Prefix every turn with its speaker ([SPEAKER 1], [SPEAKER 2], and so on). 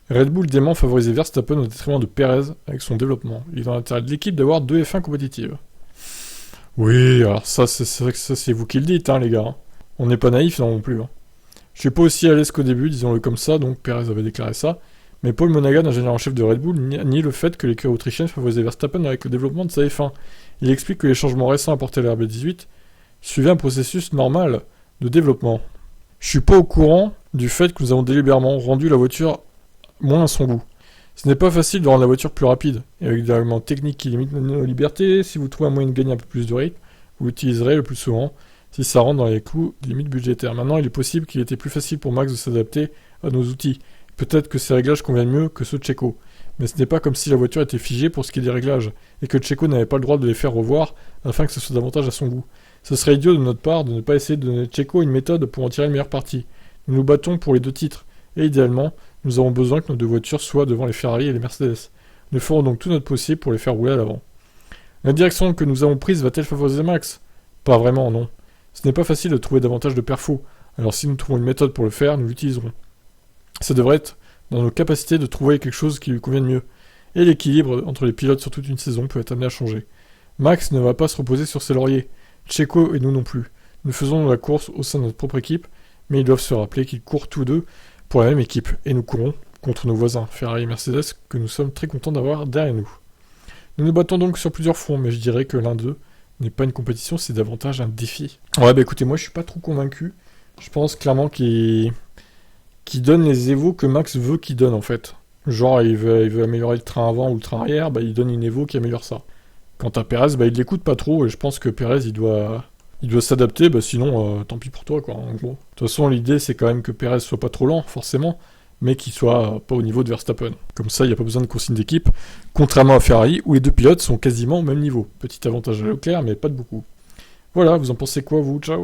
[SPEAKER 1] Red Bull dément favoriser Verstappen au détriment de Perez avec son développement. Il est dans l'intérêt de l'équipe d'avoir deux F1 compétitives. Oui, alors ça, c'est vrai que ça, c'est vous qui le dites, hein, les gars. On n'est pas naïfs non plus. Hein. Je suis pas aussi à l'aise qu'au début, disons-le comme ça, donc Perez avait déclaré ça. Mais Paul Monaghan, ingénieur en chef de Red Bull, nie le fait que l'écurie autrichienne favorisait Verstappen avec le développement de sa F1. Il explique que les changements récents apportés à la RB18 suivaient un processus normal de développement. Je suis pas au courant du fait que nous avons délibérément rendu la voiture moins à son goût. Ce n'est pas facile de rendre la voiture plus rapide, et avec des règlements techniques qui limitent nos libertés, si vous trouvez un moyen de gagner un peu plus de rythme, vous l'utiliserez le plus souvent, si ça rentre dans les clous des limites budgétaires. Maintenant, il est possible qu'il était plus facile pour Max de s'adapter à nos outils. Peut-être que ces réglages conviennent mieux que ceux de Checo. Mais ce n'est pas comme si la voiture était figée pour ce qui est des réglages, et que Checo n'avait pas le droit de les faire revoir afin que ce soit davantage à son goût. Ce serait idiot de notre part de ne pas essayer de donner à Checo une méthode pour en tirer le meilleur parti. Nous nous battons pour les deux titres, et idéalement, nous avons besoin que nos deux voitures soient devant les Ferrari et les Mercedes. Nous ferons donc tout notre possible pour les faire rouler à l'avant. La direction que nous avons prise va-t-elle favoriser Max ? Pas vraiment, non. Ce n'est pas facile de trouver davantage de perfos, alors si nous trouvons une méthode pour le faire, nous l'utiliserons. Ça devrait être dans nos capacités de trouver quelque chose qui lui convienne mieux. Et l'équilibre entre les pilotes sur toute une saison peut être amené à changer. Max ne va pas se reposer sur ses lauriers. Checo et nous non plus. Nous faisons la course au sein de notre propre équipe, mais ils doivent se rappeler qu'ils courent tous deux pour la même équipe, et nous courons contre nos voisins, Ferrari et Mercedes, que nous sommes très contents d'avoir derrière nous. Nous nous battons donc sur plusieurs fronts, mais je dirais que l'un d'eux n'est pas une compétition, c'est davantage un défi. Ouais, bah écoutez, moi je suis pas trop convaincu. Je pense clairement qu'il donne les évos que Max veut qu'il donne en fait. Genre, il veut améliorer le train avant ou le train arrière, bah il donne une évo qui améliore ça. Quant à Perez, bah il l'écoute pas trop, et je pense que Perez il doit s'adapter, bah sinon tant pis pour toi quoi, en gros. De toute façon, l'idée c'est quand même que Perez soit pas trop lent, forcément, mais qu'il soit pas au niveau de Verstappen. Comme ça, il n'y a pas besoin de consigne d'équipe, contrairement à Ferrari, où les deux pilotes sont quasiment au même niveau. Petit avantage à Leclerc, mais pas de beaucoup. Voilà, vous en pensez quoi vous ? Ciao.